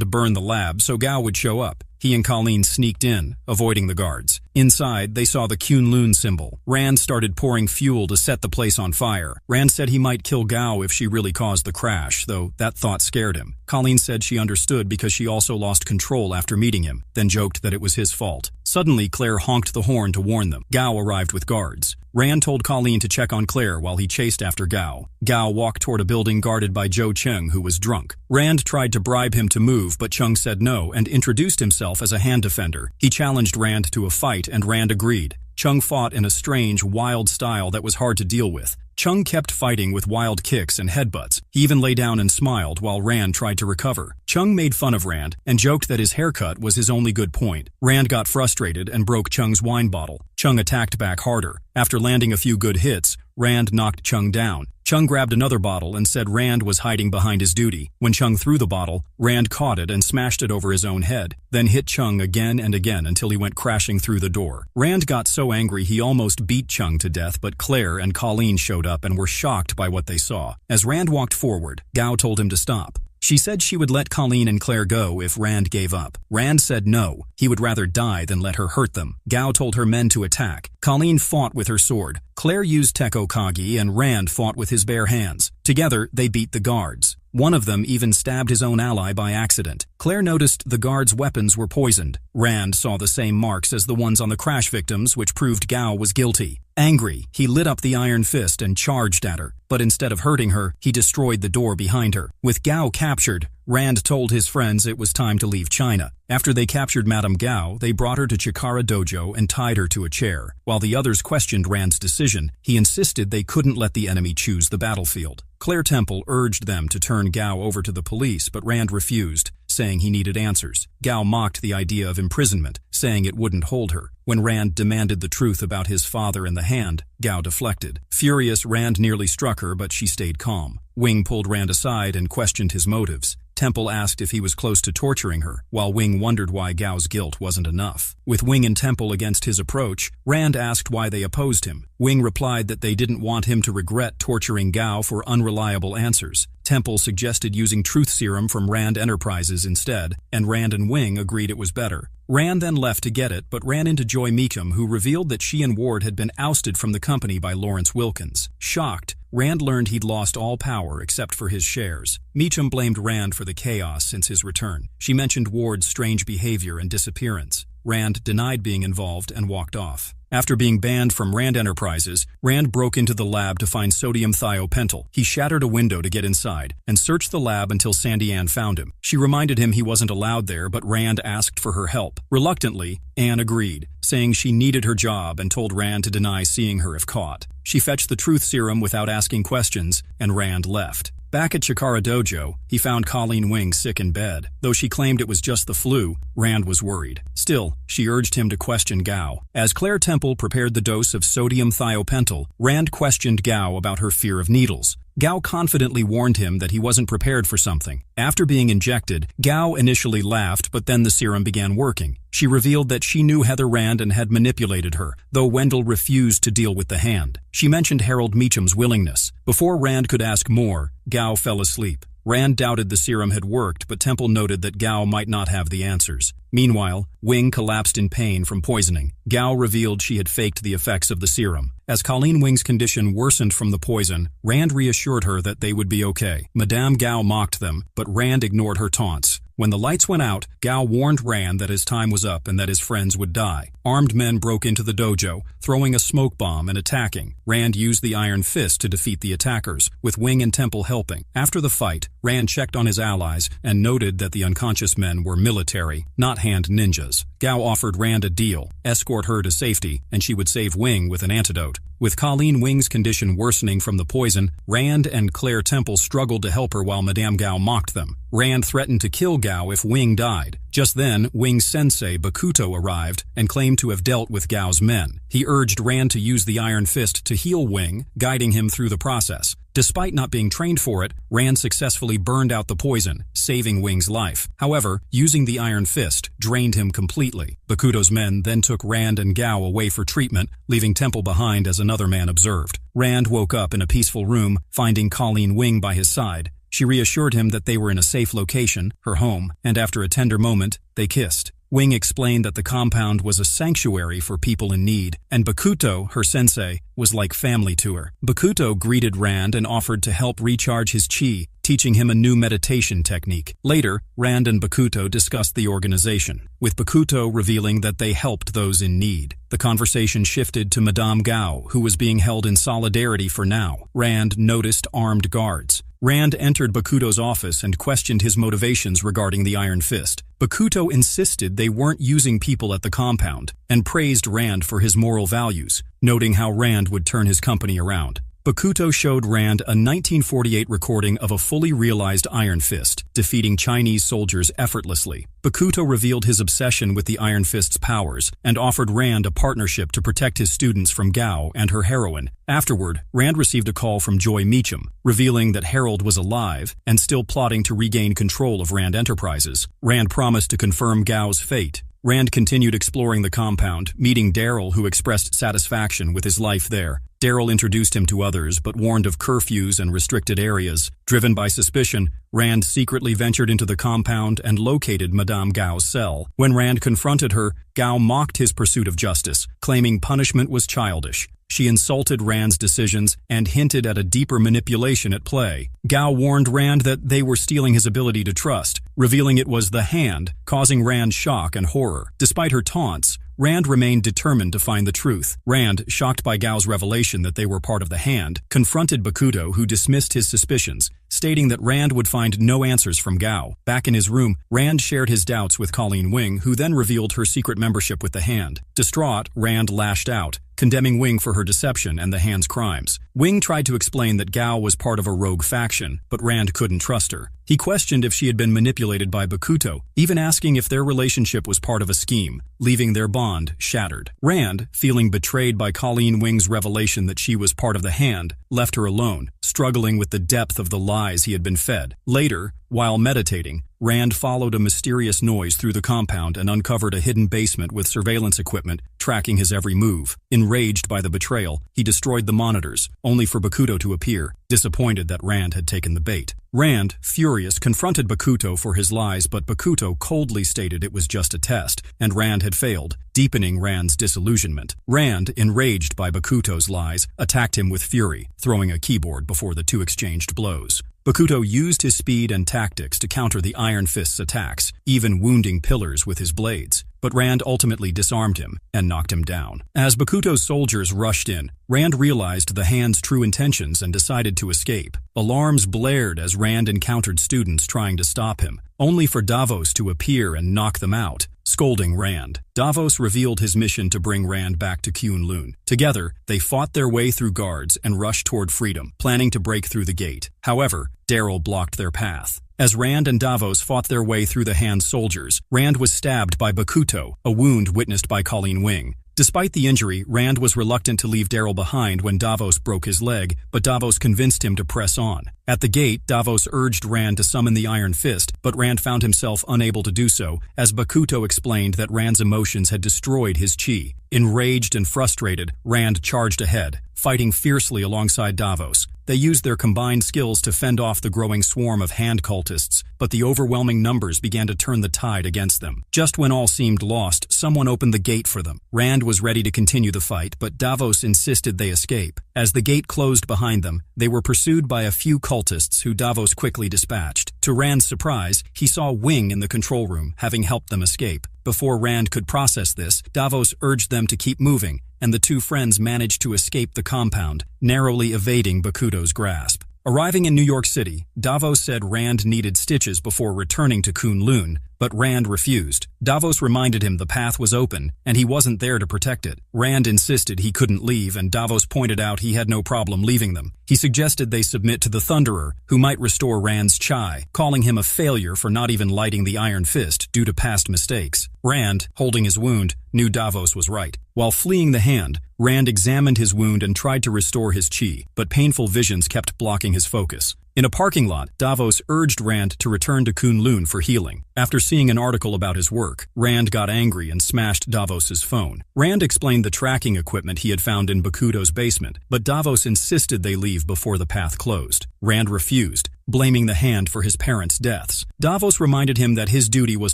to burn the lab so Gao would show up. He and Colleen sneaked in, avoiding the guards. Inside, they saw the Kunlun symbol. Rand started pouring fuel to set the place on fire. Rand said he might kill Gao if she really caused the crash, though that thought scared him. Colleen said she understood because she also lost control after meeting him, then joked that it was his fault. Suddenly, Claire honked the horn to warn them. Gao arrived with guards. Rand told Colleen to check on Claire while he chased after Gao. Gao walked toward a building guarded by Zhou Cheng, who was drunk. Rand tried to bribe him to move, but Cheng said no and introduced himself as a hand defender. He challenged Rand to a fight, and Rand agreed. Cheng fought in a strange, wild style that was hard to deal with. Cheng kept fighting with wild kicks and headbutts. He even lay down and smiled while Rand tried to recover. Cheng made fun of Rand and joked that his haircut was his only good point. Rand got frustrated and broke Cheng's wine bottle. Cheng attacked back harder. After landing a few good hits, Rand knocked Cheng down. Cheng grabbed another bottle and said Rand was hiding behind his duty. When Cheng threw the bottle, Rand caught it and smashed it over his own head, then hit Cheng again and again until he went crashing through the door. Rand got so angry he almost beat Cheng to death, but Claire and Colleen showed up and were shocked by what they saw. As Rand walked forward, Gao told him to stop. She said she would let Colleen and Claire go if Rand gave up. Rand said no, he would rather die than let her hurt them. Gao told her men to attack. Colleen fought with her sword. Claire used Tekokage and Rand fought with his bare hands. Together, they beat the guards. One of them even stabbed his own ally by accident. Claire noticed the guards' weapons were poisoned. Rand saw the same marks as the ones on the crash victims, which proved Gao was guilty. Angry, he lit up the Iron Fist and charged at her, but instead of hurting her, he destroyed the door behind her. With Gao captured, Rand told his friends it was time to leave China. After they captured Madame Gao, they brought her to Chikara Dojo and tied her to a chair. While the others questioned Rand's decision, he insisted they couldn't let the enemy choose the battlefield. Claire Temple urged them to turn Gao over to the police, but Rand refused, saying he needed answers. Gao mocked the idea of imprisonment, saying it wouldn't hold her. When Rand demanded the truth about his father and the hand, Gao deflected. Furious, Rand nearly struck her, but she stayed calm. Wing pulled Rand aside and questioned his motives. Temple asked if he was close to torturing her, while Wing wondered why Gao's guilt wasn't enough. With Wing and Temple against his approach, Rand asked why they opposed him. Wing replied that they didn't want him to regret torturing Gao for unreliable answers. Temple suggested using truth serum from Rand Enterprises instead, and Rand and Wing agreed it was better. Rand then left to get it, but ran into Joy Meacham, who revealed that she and Ward had been ousted from the company by Lawrence Wilkins. Shocked, Rand learned he'd lost all power except for his shares. Meacham blamed Rand for the chaos since his return. She mentioned Ward's strange behavior and disappearance. Rand denied being involved and walked off. After being banned from Rand Enterprises, Rand broke into the lab to find sodium thiopental. He shattered a window to get inside and searched the lab until Sandy Ann found him. She reminded him he wasn't allowed there, but Rand asked for her help. Reluctantly, Ann agreed, saying she needed her job and told Rand to deny seeing her if caught. She fetched the truth serum without asking questions, and Rand left. Back at Chikara Dojo, he found Colleen Wing sick in bed. Though she claimed it was just the flu, Rand was worried. Still, she urged him to question Gao. As Claire Temple prepared the dose of sodium thiopental, Rand questioned Gao about her fear of needles. Gao confidently warned him that he wasn't prepared for something. After being injected, Gao initially laughed, but then the serum began working. She revealed that she knew Heather Rand and had manipulated her, though Wendell refused to deal with the hand. She mentioned Harold Meacham's willingness. Before Rand could ask more, Gao fell asleep. Rand doubted the serum had worked, but Temple noted that Gao might not have the answers. Meanwhile, Wing collapsed in pain from poisoning. Gao revealed she had faked the effects of the serum. As Colleen Wing's condition worsened from the poison, Rand reassured her that they would be okay. Madame Gao mocked them, but Rand ignored her taunts. When the lights went out, Gao warned Rand that his time was up and that his friends would die. Armed men broke into the dojo, throwing a smoke bomb and attacking. Rand used the Iron Fist to defeat the attackers, with Wing and Temple helping. After the fight, Rand checked on his allies and noted that the unconscious men were military, not hand ninjas. Gao offered Rand a deal, escort her to safety, and she would save Wing with an antidote. With Colleen Wing's condition worsening from the poison, Rand and Claire Temple struggled to help her while Madame Gao mocked them. Rand threatened to kill Gao if Wing died. Just then, Wing's sensei Bakuto arrived and claimed to have dealt with Gao's men. He urged Rand to use the Iron Fist to heal Wing, guiding him through the process. Despite not being trained for it, Rand successfully burned out the poison, saving Wing's life. However, using the Iron Fist drained him completely. Bakuto's men then took Rand and Gao away for treatment, leaving Temple behind as another man observed. Rand woke up in a peaceful room, finding Colleen Wing by his side. She reassured him that they were in a safe location, her home, and after a tender moment, they kissed. Wing explained that the compound was a sanctuary for people in need, and Bakuto, her sensei, was like family to her. Bakuto greeted Rand and offered to help recharge his chi, teaching him a new meditation technique. Later, Rand and Bakuto discussed the organization, with Bakuto revealing that they helped those in need. The conversation shifted to Madame Gao, who was being held in solidarity for now. Rand noticed armed guards. Rand entered Bakuto's office and questioned his motivations regarding the Iron Fist. Bakuto insisted they weren't using people at the compound, and praised Rand for his moral values, noting how Rand would turn his company around. Bakuto showed Rand a 1948 recording of a fully realized Iron Fist, defeating Chinese soldiers effortlessly. Bakuto revealed his obsession with the Iron Fist's powers and offered Rand a partnership to protect his students from Gao and her heroine. Afterward, Rand received a call from Joy Meacham, revealing that Harold was alive and still plotting to regain control of Rand Enterprises. Rand promised to confirm Gao's fate. Rand continued exploring the compound, meeting Daryl, who expressed satisfaction with his life there. Daryl introduced him to others, but warned of curfews and restricted areas. Driven by suspicion, Rand secretly ventured into the compound and located Madame Gao's cell. When Rand confronted her, Gao mocked his pursuit of justice, claiming punishment was childish. She insulted Rand's decisions and hinted at a deeper manipulation at play. Gao warned Rand that they were stealing his ability to trust, revealing it was the Hand, causing Rand shock and horror. Despite her taunts, Rand remained determined to find the truth. Rand, shocked by Gao's revelation that they were part of the Hand, confronted Bakuto, who dismissed his suspicions, stating that Rand would find no answers from Gao. Back in his room, Rand shared his doubts with Colleen Wing, who then revealed her secret membership with the Hand. Distraught, Rand lashed out, condemning Wing for her deception and the Hand's crimes. Wing tried to explain that Gao was part of a rogue faction, but Rand couldn't trust her. He questioned if she had been manipulated by Bakuto, even asking if their relationship was part of a scheme, leaving their bond shattered. Rand, feeling betrayed by Colleen Wing's revelation that she was part of the Hand, left her alone, struggling with the depth of the lies he had been fed. Later, while meditating, Rand followed a mysterious noise through the compound and uncovered a hidden basement with surveillance equipment tracking his every move. Enraged by the betrayal, he destroyed the monitors, only for Bakuto to appear, disappointed that Rand had taken the bait. Rand, furious, confronted Bakuto for his lies, but Bakuto coldly stated it was just a test, and Rand had failed, deepening Rand's disillusionment. Rand, enraged by Bakuto's lies, attacked him with fury, throwing a keyboard before the two exchanged blows. Bakuto used his speed and tactics to counter the Iron Fist's attacks, even wounding pillars with his blades. But Rand ultimately disarmed him and knocked him down. As Bakuto's soldiers rushed in, Rand realized the Hand's true intentions and decided to escape. Alarms blared as Rand encountered students trying to stop him, only for Davos to appear and knock them out, scolding Rand. Davos revealed his mission to bring Rand back to Kunlun. Together, they fought their way through guards and rushed toward freedom, planning to break through the gate. However, Daryl blocked their path. As Rand and Davos fought their way through the Hand's soldiers, Rand was stabbed by Bakuto, a wound witnessed by Colleen Wing. Despite the injury, Rand was reluctant to leave Daryl behind when Davos broke his leg, but Davos convinced him to press on. At the gate, Davos urged Rand to summon the Iron Fist, but Rand found himself unable to do so, as Bakuto explained that Rand's emotions had destroyed his chi. Enraged and frustrated, Rand charged ahead, fighting fiercely alongside Davos. They used their combined skills to fend off the growing swarm of hand cultists, but the overwhelming numbers began to turn the tide against them. Just when all seemed lost, someone opened the gate for them. Rand was ready to continue the fight, but Davos insisted they escape. As the gate closed behind them, they were pursued by a few cultists who Davos quickly dispatched. To Rand's surprise, he saw Wing in the control room, having helped them escape. Before Rand could process this, Davos urged them to keep moving, and the two friends managed to escape the compound, narrowly evading Bakuto's grasp. Arriving in New York City, Davos said Rand needed stitches before returning to Kunlun, but Rand refused. Davos reminded him the path was open, and he wasn't there to protect it. Rand insisted he couldn't leave, and Davos pointed out he had no problem leaving them. He suggested they submit to the Thunderer, who might restore Rand's chai, calling him a failure for not even lighting the Iron Fist due to past mistakes. Rand, holding his wound, knew Davos was right. While fleeing the hand, Rand examined his wound and tried to restore his chi, but painful visions kept blocking his focus. In a parking lot, Davos urged Rand to return to Kunlun for healing. After seeing an article about his work, Rand got angry and smashed Davos's phone. Rand explained the tracking equipment he had found in Bakuto's basement, but Davos insisted they leave before the path closed. Rand refused, blaming the hand for his parents' deaths. Davos reminded him that his duty was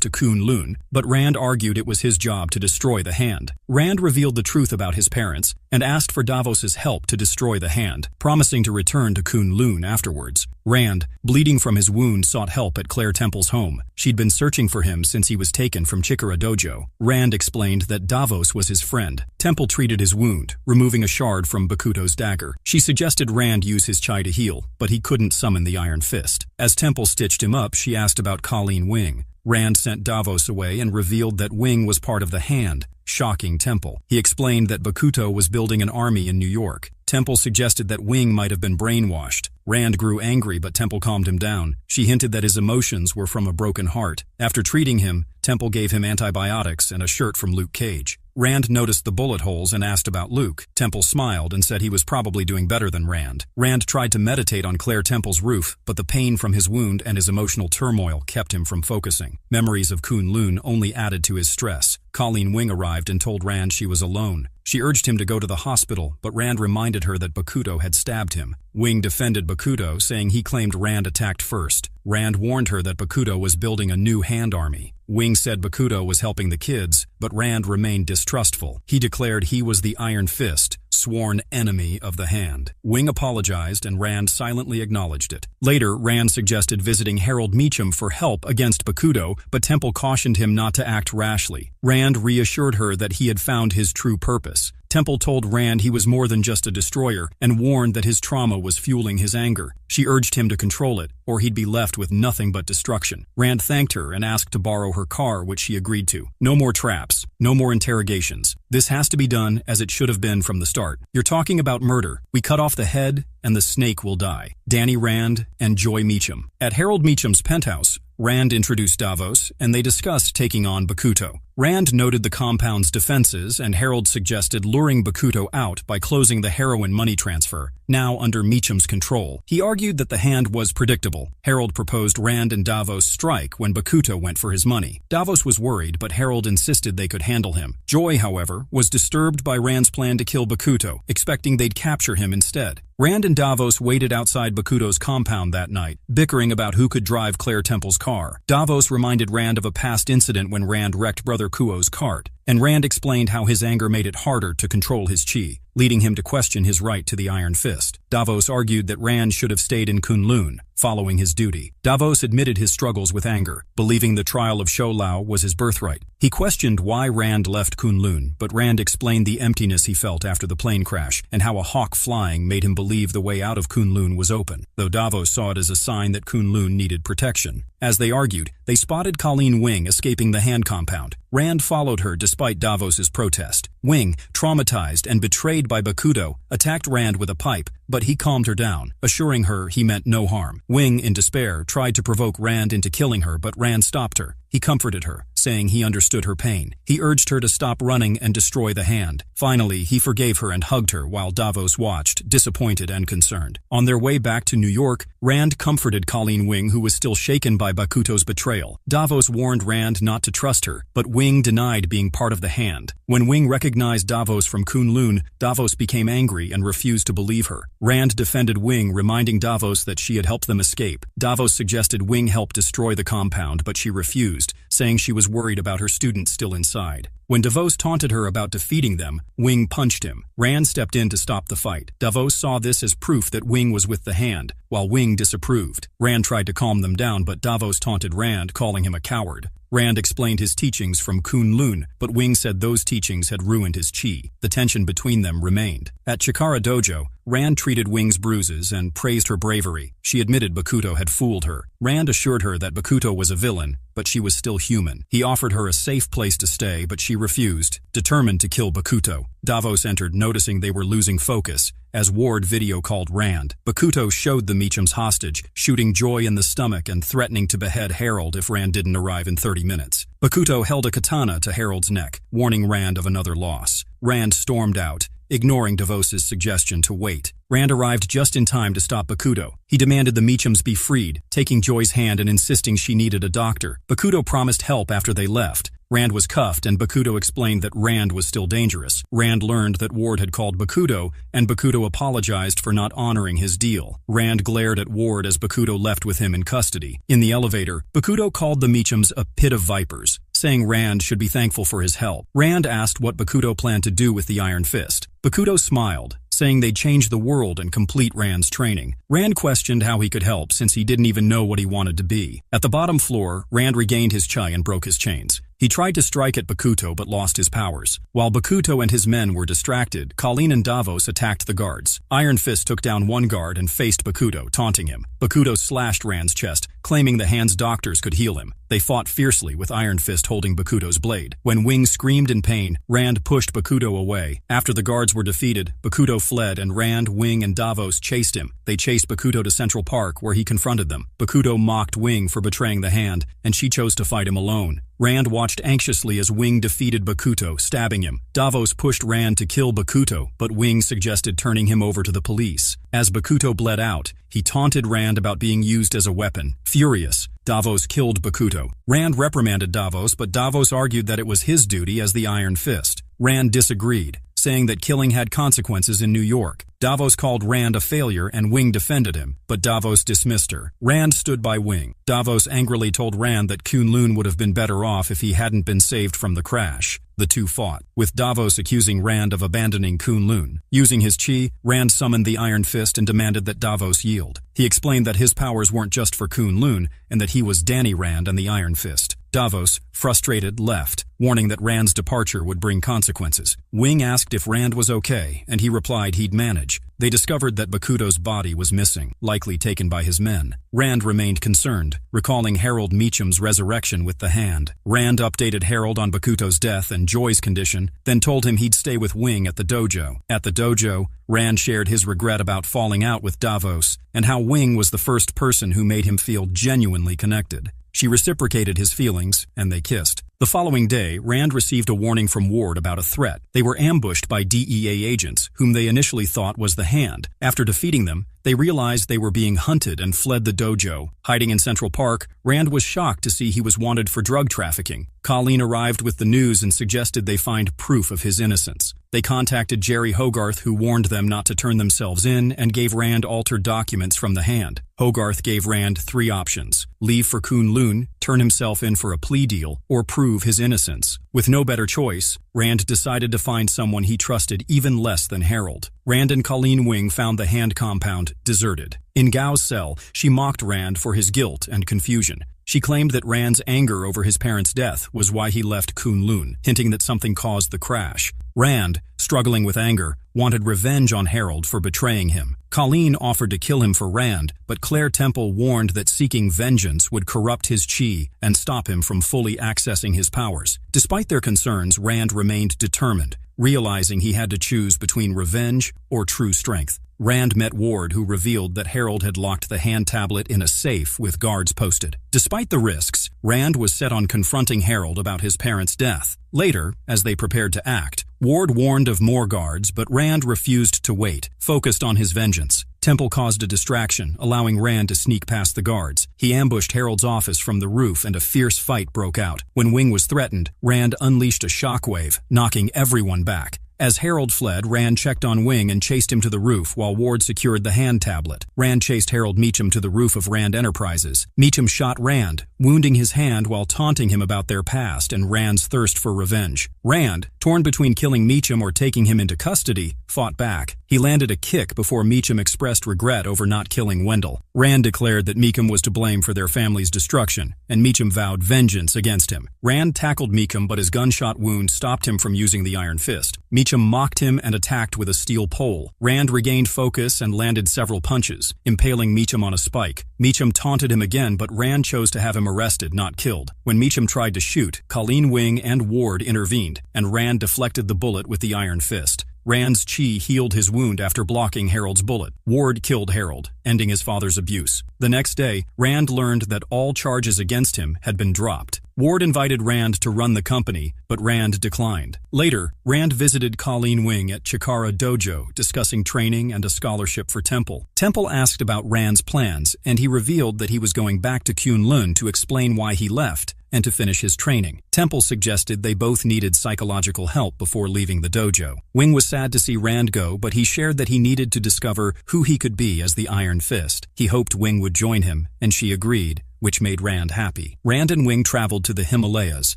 to Kunlun, but Rand argued it was his job to destroy the hand. Rand revealed the truth about his parents and asked for Davos's help to destroy the hand, promising to return to Kunlun afterwards. Rand, bleeding from his wound, sought help at Claire Temple's home. She'd been searching for him since he was taken from Chikara Dojo. Rand explained that Davos was his friend. Temple treated his wound, removing a shard from Bakuto's dagger. She suggested Rand use his chai to heal, but he couldn't summon the Iron Fist. As Temple stitched him up, she asked about Colleen Wing. Rand sent Davos away and revealed that Wing was part of the Hand, shocking Temple. He explained that Bakuto was building an army in New York. Temple suggested that Wing might have been brainwashed. Rand grew angry, but Temple calmed him down. She hinted that his emotions were from a broken heart. After treating him, Temple gave him antibiotics and a shirt from Luke Cage. Rand noticed the bullet holes and asked about Luke. Temple smiled and said he was probably doing better than Rand. Rand tried to meditate on Claire Temple's roof, but the pain from his wound and his emotional turmoil kept him from focusing. Memories of Kunlun only added to his stress. Colleen Wing arrived and told Rand she was alone. She urged him to go to the hospital, but Rand reminded her that Bakuto had stabbed him. Wing defended Bakuto, saying he claimed Rand attacked first. Rand warned her that Bakuto was building a new hand army. Wing said Bakuto was helping the kids, but Rand remained distrustful. He declared he was the Iron Fist, sworn enemy of the Hand. Wing apologized and Rand silently acknowledged it. Later, Rand suggested visiting Harold Meacham for help against Bakuto, but Temple cautioned him not to act rashly. Rand reassured her that he had found his true purpose. Temple told Rand he was more than just a destroyer and warned that his trauma was fueling his anger. She urged him to control it, or he'd be left with nothing but destruction. Rand thanked her and asked to borrow her car, which she agreed to. No more traps, no more interrogations. This has to be done as it should have been from the start. You're talking about murder. We cut off the head, and the snake will die. Danny Rand and Joy Meacham. At Harold Meacham's penthouse, Rand introduced Davos, and they discussed taking on Bakuto. Rand noted the compound's defenses, and Harold suggested luring Bakuto out by closing the heroin money transfer, now under Meacham's control. He argued that the Hand was predictable. Harold proposed Rand and Davos strike when Bakuto went for his money. Davos was worried, but Harold insisted they could handle him. Joy, however, was disturbed by Rand's plan to kill Bakuto, expecting they'd capture him instead. Rand and Davos waited outside Bakuto's compound that night, bickering about who could drive Claire Temple's car. Davos reminded Rand of a past incident when Rand wrecked Brother Kuo's cart, and Rand explained how his anger made it harder to control his chi, leading him to question his right to the Iron Fist. Davos argued that Rand should have stayed in Kunlun, following his duty. Davos admitted his struggles with anger, believing the trial of Sholau was his birthright. He questioned why Rand left Kunlun, but Rand explained the emptiness he felt after the plane crash and how a hawk flying made him believe the way out of Kunlun was open, though Davos saw it as a sign that Kunlun needed protection. As they argued, they spotted Colleen Wing escaping the Hand compound. Rand followed her despite Davos's protest. Wing, traumatized and betrayed by Bakuto, attacked Rand with a pipe, but he calmed her down, assuring her he meant no harm. Wing, in despair, tried to provoke Rand into killing her, but Rand stopped her. He comforted her, saying he understood her pain. He urged her to stop running and destroy the hand. Finally, he forgave her and hugged her while Davos watched, disappointed and concerned. On their way back to New York, Rand comforted Colleen Wing, who was still shaken by Bakuto's betrayal. Davos warned Rand not to trust her, but Wing denied being part of the hand. When Wing recognized Davos from Kunlun, Davos became angry and refused to believe her. Rand defended Wing, reminding Davos that she had helped them escape. Davos suggested Wing help destroy the compound, but she refused, saying she was worried about her students still inside. When Davos taunted her about defeating them, Wing punched him. Rand stepped in to stop the fight. Davos saw this as proof that Wing was with the hand, while Wing disapproved. Rand tried to calm them down, but Davos taunted Rand, calling him a coward. Rand explained his teachings from Kunlun, but Wing said those teachings had ruined his chi. The tension between them remained. At Chikara Dojo, Rand treated Wing's bruises and praised her bravery. She admitted Bakuto had fooled her. Rand assured her that Bakuto was a villain, but she was still human. He offered her a safe place to stay, but she refused, determined to kill Bakuto. Davos entered, noticing they were losing focus, as Ward video called Rand. Bakuto showed the Meachums hostage, shooting Joy in the stomach and threatening to behead Harold if Rand didn't arrive in 30 minutes. Bakuto held a katana to Harold's neck, warning Rand of another loss. Rand stormed out, ignoring Davos's suggestion to wait. Rand arrived just in time to stop Bakuto. He demanded the Meachums be freed, taking Joy's hand and insisting she needed a doctor. Bakuto promised help after they left. Rand was cuffed, and Bakuto explained that Rand was still dangerous. Rand learned that Ward had called Bakuto, and Bakuto apologized for not honoring his deal. Rand glared at Ward as Bakuto left with him in custody. In the elevator, Bakuto called the Meachums a pit of vipers, saying Rand should be thankful for his help. Rand asked what Bakuto planned to do with the Iron Fist. Bakuto smiled, saying they'd change the world and complete Rand's training. Rand questioned how he could help since he didn't even know what he wanted to be. At the bottom floor, Rand regained his chi and broke his chains. He tried to strike at Bakuto but lost his powers. While Bakuto and his men were distracted, Colleen and Davos attacked the guards. Iron Fist took down one guard and faced Bakuto, taunting him. Bakuto slashed Rand's chest, claiming the hand's doctors could heal him. They fought fiercely, with Iron Fist holding Bakuto's blade. When Wing screamed in pain, Rand pushed Bakuto away. After the guards were defeated, Bakuto fled and Rand, Wing, and Davos chased him. They chased Bakuto to Central Park, where he confronted them. Bakuto mocked Wing for betraying the hand, and she chose to fight him alone. Rand watched anxiously as Wing defeated Bakuto, stabbing him. Davos pushed Rand to kill Bakuto, but Wing suggested turning him over to the police. As Bakuto bled out, he taunted Rand about being used as a weapon. Furious, Davos killed Bakuto. Rand reprimanded Davos, but Davos argued that it was his duty as the Iron Fist. Rand disagreed, saying that killing had consequences in New York. Davos called Rand a failure and Wing defended him, but Davos dismissed her. Rand stood by Wing. Davos angrily told Rand that Kunlun would have been better off if he hadn't been saved from the crash. The two fought, with Davos accusing Rand of abandoning Kunlun. Using his chi, Rand summoned the Iron Fist and demanded that Davos yield. He explained that his powers weren't just for Kunlun and that he was Danny Rand and the Iron Fist. Davos, frustrated, left, warning that Rand's departure would bring consequences. Wing asked if Rand was okay, and he replied he'd manage. They discovered that Bakuto's body was missing, likely taken by his men. Rand remained concerned, recalling Harold Meacham's resurrection with the hand. Rand updated Harold on Bakuto's death and Joy's condition, then told him he'd stay with Wing at the dojo. At the dojo, Rand shared his regret about falling out with Davos, and how Wing was the first person who made him feel genuinely connected. She reciprocated his feelings, and they kissed. The following day, Rand received a warning from Ward about a threat. They were ambushed by DEA agents, whom they initially thought was the Hand. After defeating them, they realized they were being hunted and fled the dojo. Hiding in Central Park, Rand was shocked to see he was wanted for drug trafficking. Colleen arrived with the news and suggested they find proof of his innocence. They contacted Jerry Hogarth, who warned them not to turn themselves in and gave Rand altered documents from the Hand. Hogarth gave Rand 3 options: leave for Kunlun, turn himself in for a plea deal, or prove his innocence. With no better choice, Rand decided to find someone he trusted even less than Harold. Rand and Colleen Wing found the Hand compound deserted. In Gao's cell, she mocked Rand for his guilt and confusion. She claimed that Rand's anger over his parents' death was why he left Kunlun, hinting that something caused the crash. Rand, struggling with anger, wanted revenge on Harold for betraying him. Colleen offered to kill him for Rand, but Claire Temple warned that seeking vengeance would corrupt his chi and stop him from fully accessing his powers. Despite their concerns, Rand remained determined, realizing he had to choose between revenge or true strength. Rand met Ward, who revealed that Harold had locked the hand tablet in a safe with guards posted. Despite the risks, Rand was set on confronting Harold about his parents' death. Later, as they prepared to act, Ward warned of more guards, but Rand refused to wait, focused on his vengeance. Temple caused a distraction, allowing Rand to sneak past the guards. He ambushed Harold's office from the roof and a fierce fight broke out. When Wing was threatened, Rand unleashed a shockwave, knocking everyone back. As Harold fled, Rand checked on Wing and chased him to the roof while Ward secured the hand tablet. Rand chased Harold Meacham to the roof of Rand Enterprises. Meacham shot Rand, wounding his hand while taunting him about their past and Rand's thirst for revenge. Rand, torn between killing Meacham or taking him into custody, fought back. He landed a kick before Meacham expressed regret over not killing Wendell. Rand declared that Meacham was to blame for their family's destruction, and Meacham vowed vengeance against him. Rand tackled Meacham, but his gunshot wound stopped him from using the iron fist. Meacham mocked him and attacked with a steel pole. Rand regained focus and landed several punches, impaling Meacham on a spike. Meacham taunted him again, but Rand chose to have him arrested, not killed. When Meacham tried to shoot, Colleen, Wing, and Ward intervened, and Rand deflected the bullet with the iron fist. Rand's chi healed his wound after blocking Harold's bullet. Ward killed Harold, ending his father's abuse. The next day, Rand learned that all charges against him had been dropped. Ward invited Rand to run the company, but Rand declined. Later, Rand visited Colleen Wing at Chikara Dojo, discussing training and a scholarship for Temple. Temple asked about Rand's plans, and he revealed that he was going back to Kunlun to explain why he left and to finish his training. Temple suggested they both needed psychological help before leaving the dojo. Wing was sad to see Rand go, but he shared that he needed to discover who he could be as the Iron Fist. He hoped Wing would join him, and she agreed, which made Rand happy. Rand and Wing traveled to the Himalayas,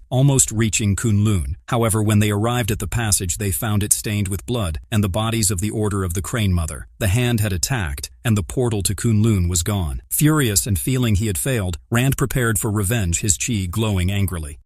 almost reaching Kunlun. However, when they arrived at the passage, they found it stained with blood and the bodies of the Order of the Crane Mother. The hand had attacked, and the portal to Kunlun was gone. Furious and feeling he had failed, Rand prepared for revenge, his chi glowing angrily.